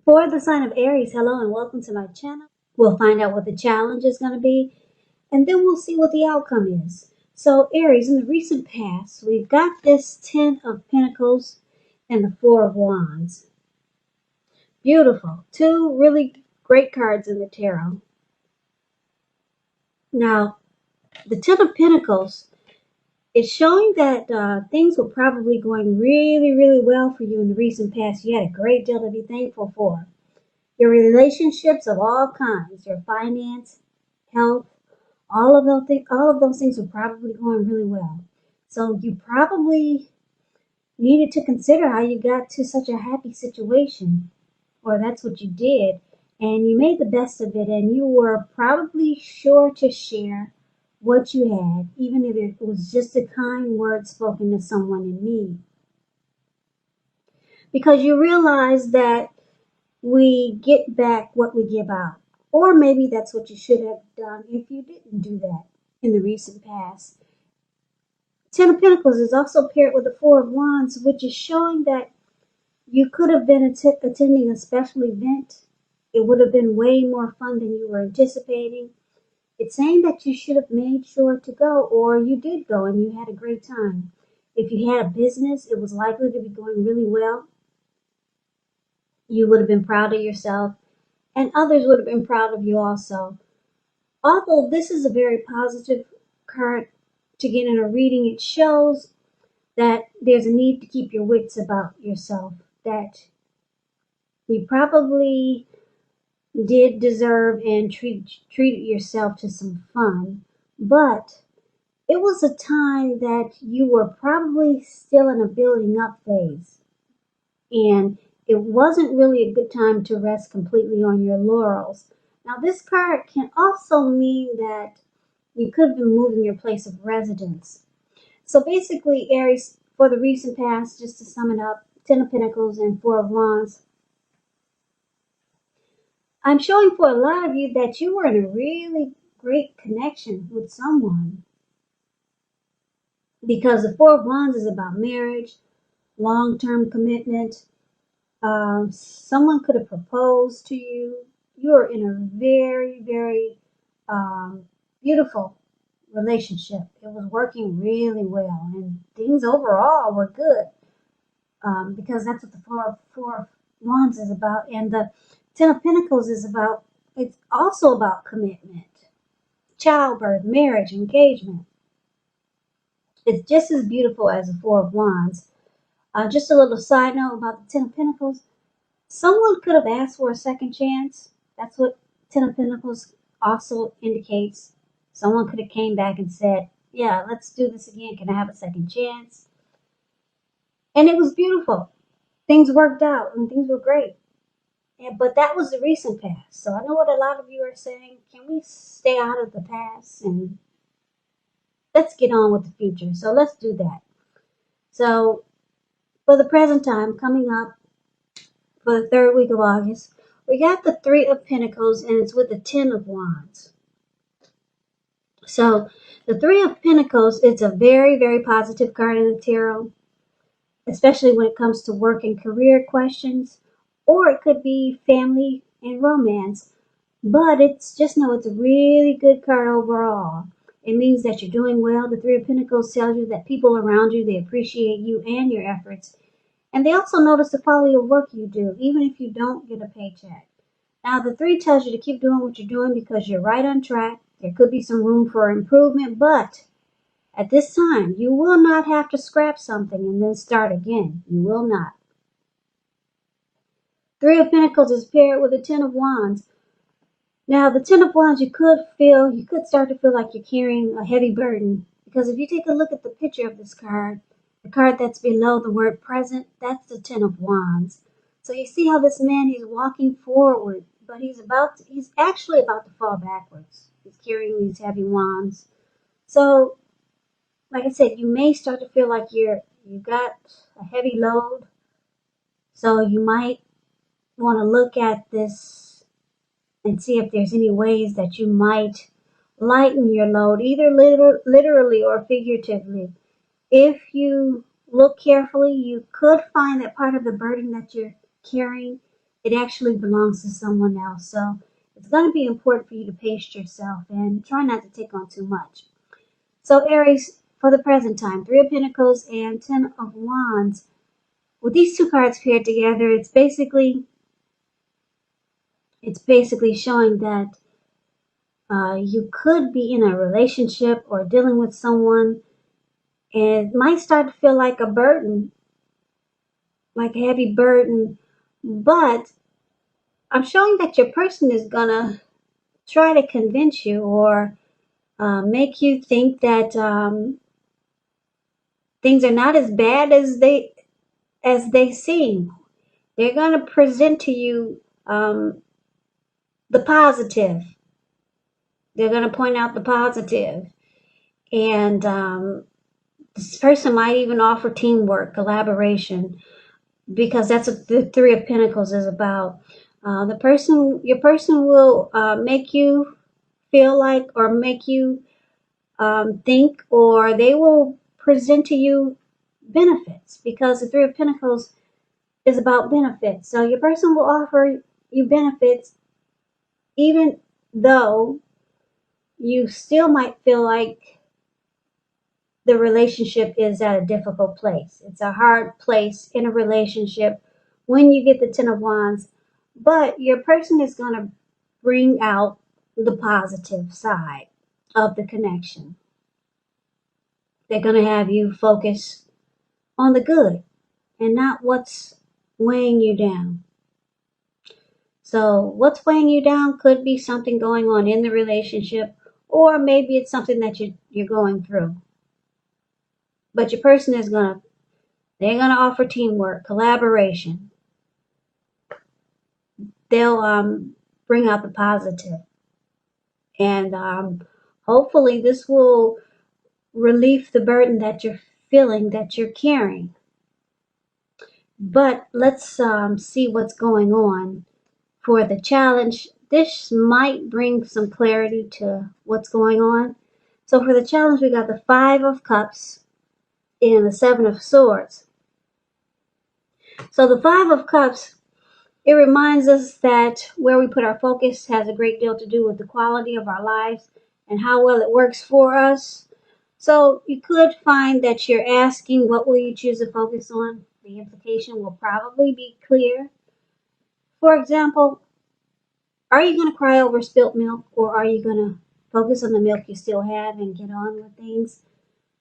For the sign of Aries, hello and welcome to my channel. We'll find out what the challenge is going to be, and then we'll see what the outcome is. So Aries, in the recent past, we've got this Ten of Pentacles and the Four of Wands. Beautiful. Two really great cards in the tarot. Now, the Ten of Pentacles is showing that things were probably going really well for you in the recent past. You had a great deal to be thankful for. Your relationships of all kinds, your finance, health, all of those things were probably going really well. So you probably needed to consider how you got to such a happy situation, or that's what you did, and you made the best of it, and you were probably sure to share what you had, even if it was just a kind word spoken to someone in need. Because you realize that we get back what we give out. Or maybe that's what you should have done if you didn't do that in the recent past. Ten of Pentacles is also paired with the Four of Wands, which is showing that you could have been attending a special event. It would have been way more fun than you were anticipating. It's saying that you should have made sure to go, or you did go and you had a great time. If you had a business, it was likely to be going really well. You would have been proud of yourself, and others would have been proud of you also. Although this is a very positive card to get in a reading, it shows that there's a need to keep your wits about yourself, that you probably did deserve and treated yourself to some fun, but it was a time that you were probably still in a building up phase, and it wasn't really a good time to rest completely on your laurels. Now, this card can also mean that you could have been moving your place of residence. So basically, Aries, for the recent past, just to sum it up, Ten of Pentacles and Four of Wands, I'm showing for a lot of you that you were in a really great connection with someone. Because the Four of Wands is about marriage, long-term commitment. Someone could have proposed to you. You were in a very beautiful relationship. It was working really well, and things overall were good, because that's what the Four of Wands is about. And the Ten of Pentacles is about, it's also about commitment, childbirth, marriage, engagement. It's just as beautiful as the Four of Wands. Just a little side note about the Ten of Pentacles. Someone could have asked for a second chance. That's what Ten of Pentacles also indicates. Someone could have came back and said, yeah, let's do this again. Can I have a second chance? And it was beautiful. Things worked out and things were great. But that was the recent past. So I know what a lot of you are saying. Can we stay out of the past and let's get on with the future? So let's do that. So for the present time, coming up for the third week of August, we got the Three of Pentacles, and it's with the Ten of Wands. So the Three of Pentacles, it's a very positive card in the tarot, especially when it comes to work and career questions, or it could be family and romance. But it's just know it's a really good card overall. It means that you're doing well. The Three of Pentacles tells you that people around you, they appreciate you and your efforts. And they also notice the quality of work you do, even if you don't get a paycheck. Now, the Three tells you to keep doing what you're doing because you're right on track. There could be some room for improvement, but at this time, you will not have to scrap something and then start again. You will not. Three of Pentacles is paired with the Ten of Wands. Now, the Ten of Wands, you could start to feel like you're carrying a heavy burden. Because if you take a look at the picture of this card, the card that's below the word present, that's the Ten of Wands. So you see how this man, he's walking forward, but he's actually about to fall backwards. He's carrying these heavy wands. So, like I said, you may start to feel like you got a heavy load. So you might want to look at this and see if there's any ways that you might lighten your load, either literally or figuratively. If you look carefully, you could find that part of the burden that you're carrying it actually belongs to someone else. So it's going to be important for you to pace yourself and try not to take on too much. So Aries, for the present time, Three of Pentacles and Ten of Wands. With these two cards paired together, it's basically showing that you could be in a relationship or dealing with someone, and it might start to feel like a burden, like a heavy burden. But I'm showing that your person is gonna try to convince you or make you think that things are not as bad as they seem. They're gonna present to you the positive. They're gonna point out the positive, and this person might even offer teamwork, collaboration, because that's what the Three of Pentacles is about. Your person will make you feel like, or make you think, or they will present to you benefits, because the Three of Pentacles is about benefits. So your person will offer you benefits, even though you still might feel like the relationship is at a difficult place. It's a hard place in a relationship when you get the Ten of Wands, but your person is going to bring out the positive side of the connection. They're going to have you focus on the good and not what's weighing you down. So what's weighing you down could be something going on in the relationship, or maybe it's something that you're going through. But your person is they're gonna offer teamwork, collaboration. They'll bring out the positive, and hopefully this will relieve the burden that you're feeling, that you're carrying. But let's see what's going on for the challenge. This might bring some clarity to what's going on. So for the challenge, we got the Five of Cups and the Seven of Swords. So the Five of Cups, it reminds us that where we put our focus has a great deal to do with the quality of our lives and how well it works for us. So you could find that you're asking, what will you choose to focus on? The implication will probably be clear. For example, are you going to cry over spilt milk, or are you going to focus on the milk you still have and get on with things?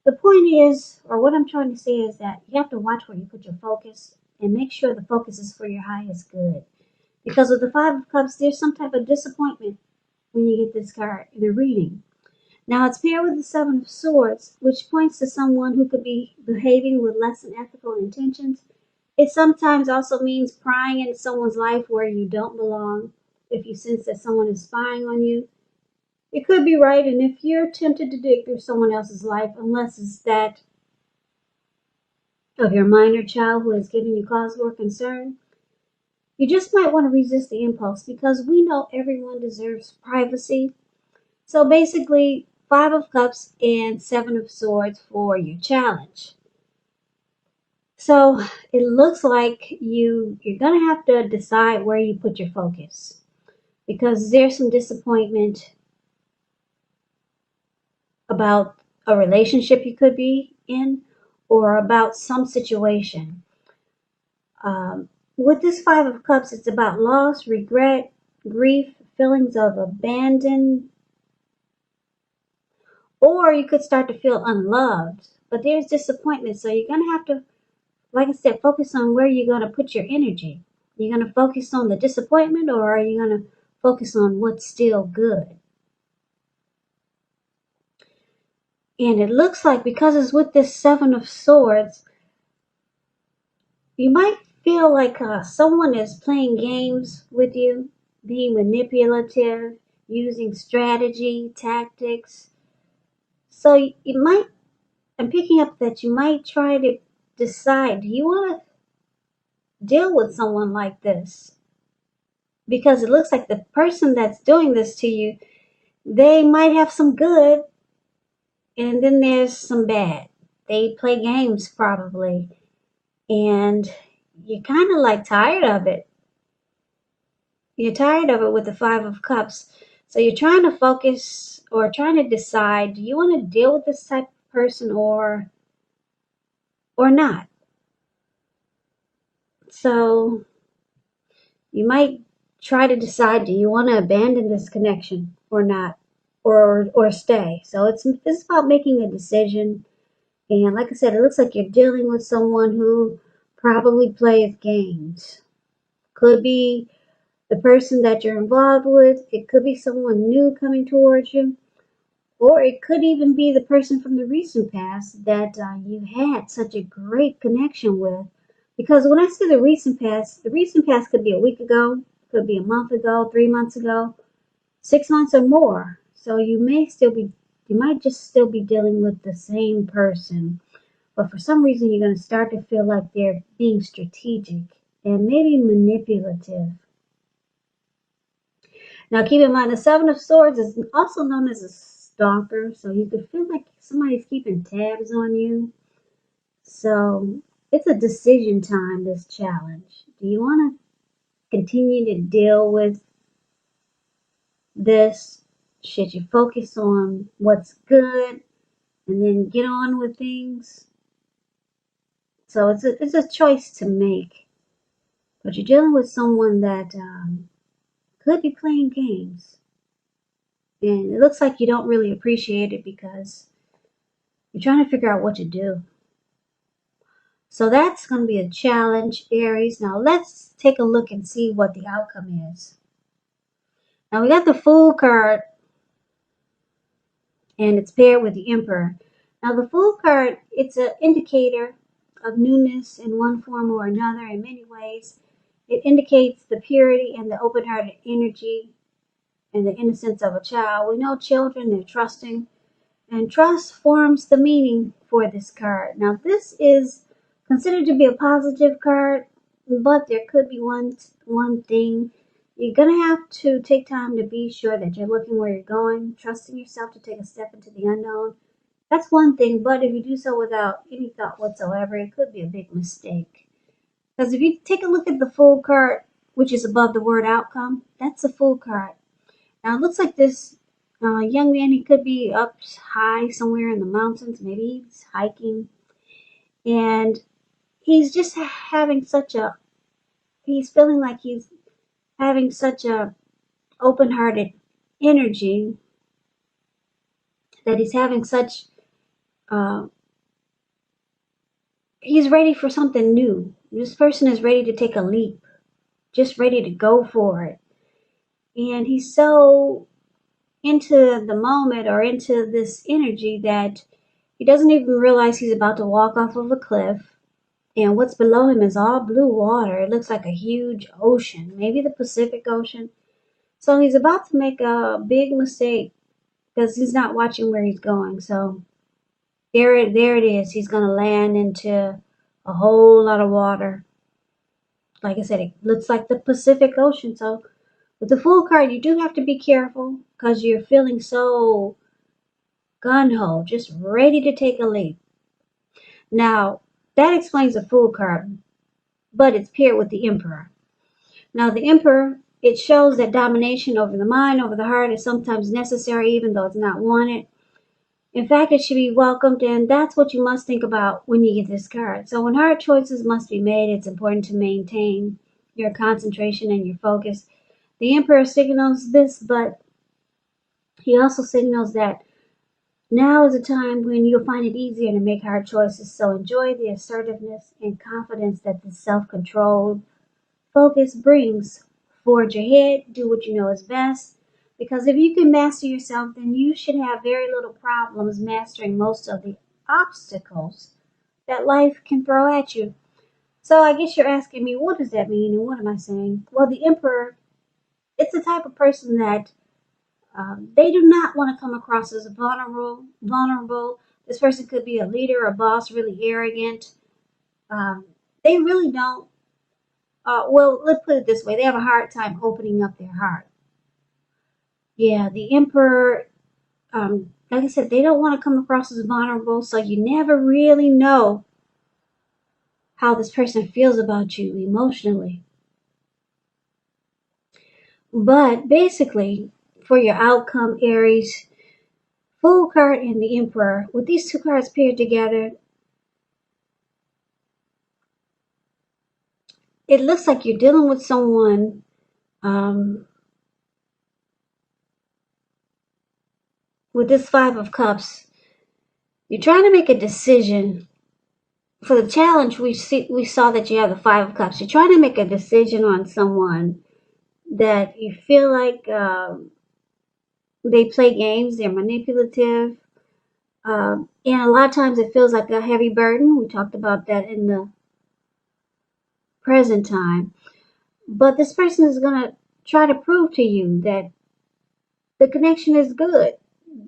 The point is, or what I'm trying to say is that you have to watch where you put your focus and make sure the focus is for your highest good. Because with the Five of Cups, there's some type of disappointment when you get this card in a reading. Now it's paired with the Seven of Swords, which points to someone who could be behaving with less than ethical intentions. It sometimes also means prying into someone's life where you don't belong. If you sense that someone is spying on you, it could be right. And if you're tempted to dig through someone else's life, unless it's that of your minor child who is giving you cause for concern, you just might want to resist the impulse, because we know everyone deserves privacy. So basically, Five of Cups and Seven of Swords for your challenge. So it looks like you're going to have to decide where you put your focus, because there's some disappointment about a relationship you could be in, or about some situation. With this Five of Cups, it's about loss, regret, grief, feelings of abandon, or you could start to feel unloved. But there's disappointment, so you're going to have to, like I said, focus on where you're going to put your energy. You're going to focus on the disappointment, or are you going to focus on what's still good? And it looks like, because it's with this Seven of Swords, you might feel like someone is playing games with you, being manipulative, using strategy, tactics. So you might, I'm picking up that you might try to decide, do you want to deal with someone like this? Because it looks like the person that's doing this to you, they might have some good, and then there's some bad. They play games probably, and you're kind of like tired of it. You're tired of it with the Five of Cups. So you're trying to focus or trying to decide, do you want to deal with this type of person or not? So you might try to decide, do you want to abandon this connection or not? Or stay. So it's about making a decision. And like I said, it looks like you're dealing with someone who probably plays games. Could be the person that you're involved with. It could be someone new coming towards you. Or it could even be the person from the recent past that you had such a great connection with. Because when I say the recent past could be a week ago, could be a month ago, 3 months ago, 6 months or more. So you might just still be dealing with the same person. But for some reason, you're going to start to feel like they're being strategic and maybe manipulative. Now, keep in mind, the Seven of Swords is also known as a stalker, so you could feel like somebody's keeping tabs on you. So it's a decision time, this challenge. Do you want to continue to deal with this? Should you focus on what's good and then get on with things? So it's a choice to make. But you're dealing with someone that could be playing games. And it looks like you don't really appreciate it because you're trying to figure out what to do. So that's going to be a challenge, Aries. Now let's take a look and see what the outcome is. Now we got the Fool card and it's paired with the Emperor. Now the Fool card, it's an indicator of newness in one form or another in many ways. It indicates the purity and the open-hearted energy and the innocence of a child. We know children, they're trusting, and trust forms the meaning for this card. Now this is considered to be a positive card, but there could be one thing. You're gonna have to take time to be sure that you're looking where you're going, trusting yourself to take a step into the unknown. That's one thing, but if you do so without any thought whatsoever, it could be a big mistake. Because if you take a look at the Fool card, which is above the word outcome, that's a Fool card. Now it looks like this young man, he could be up high somewhere in the mountains. Maybe he's hiking. And he's just having he's feeling like he's having such a open-hearted energy that he's having uh, he's ready for something new. This person is ready to take a leap, just ready to go for it. And he's so into the moment or into this energy that he doesn't even realize he's about to walk off of a cliff. And what's below him is all blue water. It looks like a huge ocean, maybe the Pacific Ocean. So he's about to make a big mistake because he's not watching where he's going. So there it is. He's going to land into a whole lot of water. Like I said, it looks like the Pacific Ocean. So with the Fool card, you do have to be careful because you're feeling so gun-ho, just ready to take a leap. Now, that explains the Fool card, but it's paired with the Emperor. Now, the Emperor, it shows that domination over the mind, over the heart is sometimes necessary, even though it's not wanted. In fact, it should be welcomed, and that's what you must think about when you get this card. So when hard choices must be made, it's important to maintain your concentration and your focus. The Emperor signals this, but he also signals that now is a time when you'll find it easier to make hard choices. So enjoy the assertiveness and confidence that the self-controlled focus brings. Forge ahead, do what you know is best. Because if you can master yourself, then you should have very little problems mastering most of the obstacles that life can throw at you. So I guess you're asking me, what does that mean and what am I saying? Well, the Emperor, it's the type of person that they do not want to come across as vulnerable. This person could be a leader, a boss, really arrogant. They really don't. Well, let's put it this way: they have a hard time opening up their heart. Yeah, the Emperor. Like I said, they don't want to come across as vulnerable, so you never really know how this person feels about you emotionally. But basically, for your outcome, Aries, Fool card and the Emperor, with these two cards paired together, it looks like you're dealing with someone with this Five of Cups. You're trying to make a decision. For the challenge, we saw that you have the Five of Cups. You're trying to make a decision on someone that you feel like they play games, they're manipulative, and a lot of times it feels like a heavy burden. We talked about that in the present time. But this person is going to try to prove to you that the connection is good.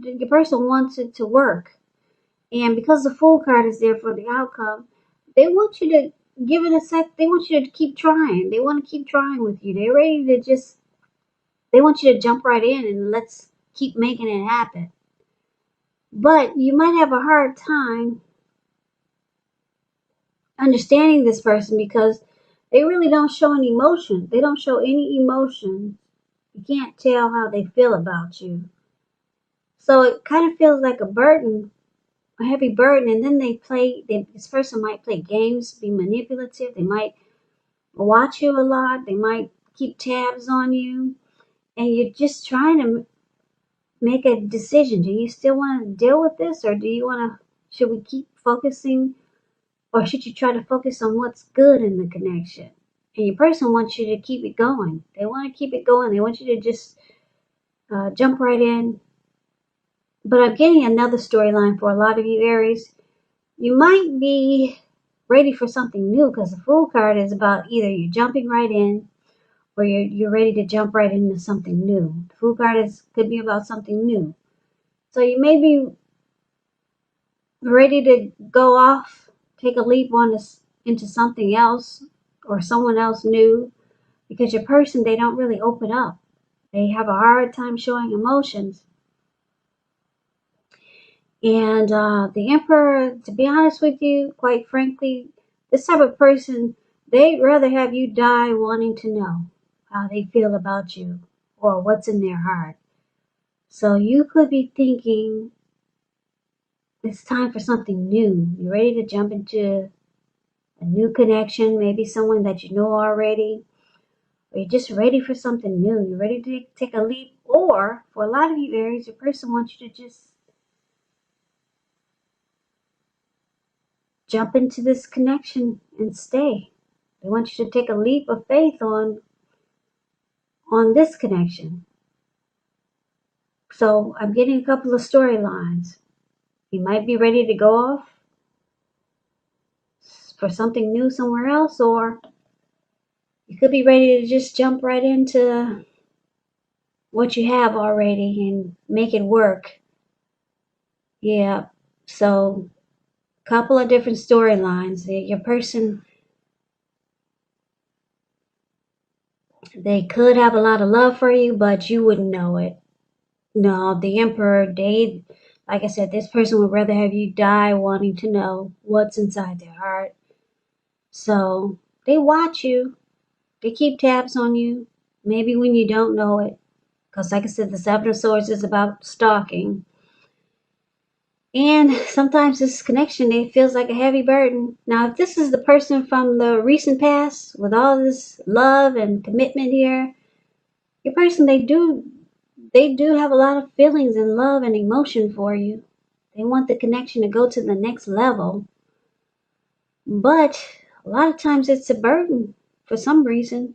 The person wants it to work. And because the Fool card is there for the outcome, they want you to give it a sec. They want you to keep trying. They want to keep trying with you. They're ready to they want you to jump right in and let's keep making it happen. But you might have a hard time understanding this person because they really don't show any emotion. They don't show any emotion. You can't tell how they feel about you. So it kind of feels like a burden, a heavy burden. And then this person might play games, be manipulative. They might watch you a lot. They might keep tabs on you. And you're just trying to make a decision. Do you still want to deal with this, or should we keep focusing, or should you try to focus on what's good in the connection? And your person wants you to keep it going. They want to keep it going. They want you to just jump right in. But I'm getting another storyline for a lot of you, Aries. You might be ready for something new because the Fool card is about either you're jumping right in or you're ready to jump right into something new. The Fool card could be about something new. So you may be ready to go off, take a leap into something else or someone else new, because your person, they don't really open up. They have a hard time showing emotions. And the Emperor, to be honest with you, quite frankly, this type of person, they'd rather have you die wanting to know how they feel about you or what's in their heart. So you could be thinking it's time for something new. You're ready to jump into a new connection, maybe someone that you know already, or you're just ready for something new. You're ready to take a leap, or for a lot of you Aries, your person wants you to just jump into this connection and stay. They want you to take a leap of faith on this connection. So I'm getting a couple of storylines. You might be ready to go off for something new somewhere else, or you could be ready to just jump right into what you have already and make it work. Yeah. So couple of different storylines. Your person, they could have a lot of love for you, but you wouldn't know it. No, the Emperor, like I said, this person would rather have you die wanting to know what's inside their heart. So they watch you, they keep tabs on you, maybe when you don't know it. Because, like I said, the Seven of Swords is about stalking. And sometimes this connection, it feels like a heavy burden. Now, if this is the person from the recent past with all this love and commitment here, your person, they do have a lot of feelings and love and emotion for you. They want the connection to go to the next level. But a lot of times it's a burden for some reason.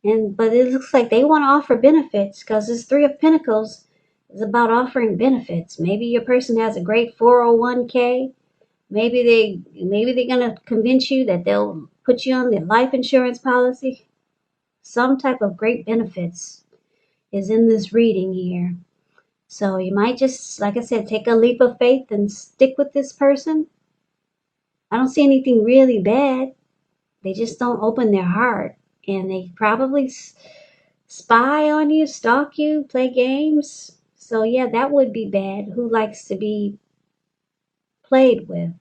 But it looks like they want to offer benefits because this Three of Pentacles is about offering benefits. Maybe your person has a great 401k. Maybe they're gonna convince you that they'll put you on their life insurance policy. Some type of great benefits is in this reading here. So you might just, like I said, take a leap of faith and stick with this person. I don't see anything really bad. They just don't open their heart, and they probably spy on you, stalk you, play games. So yeah, that would be bad. Who likes to be played with?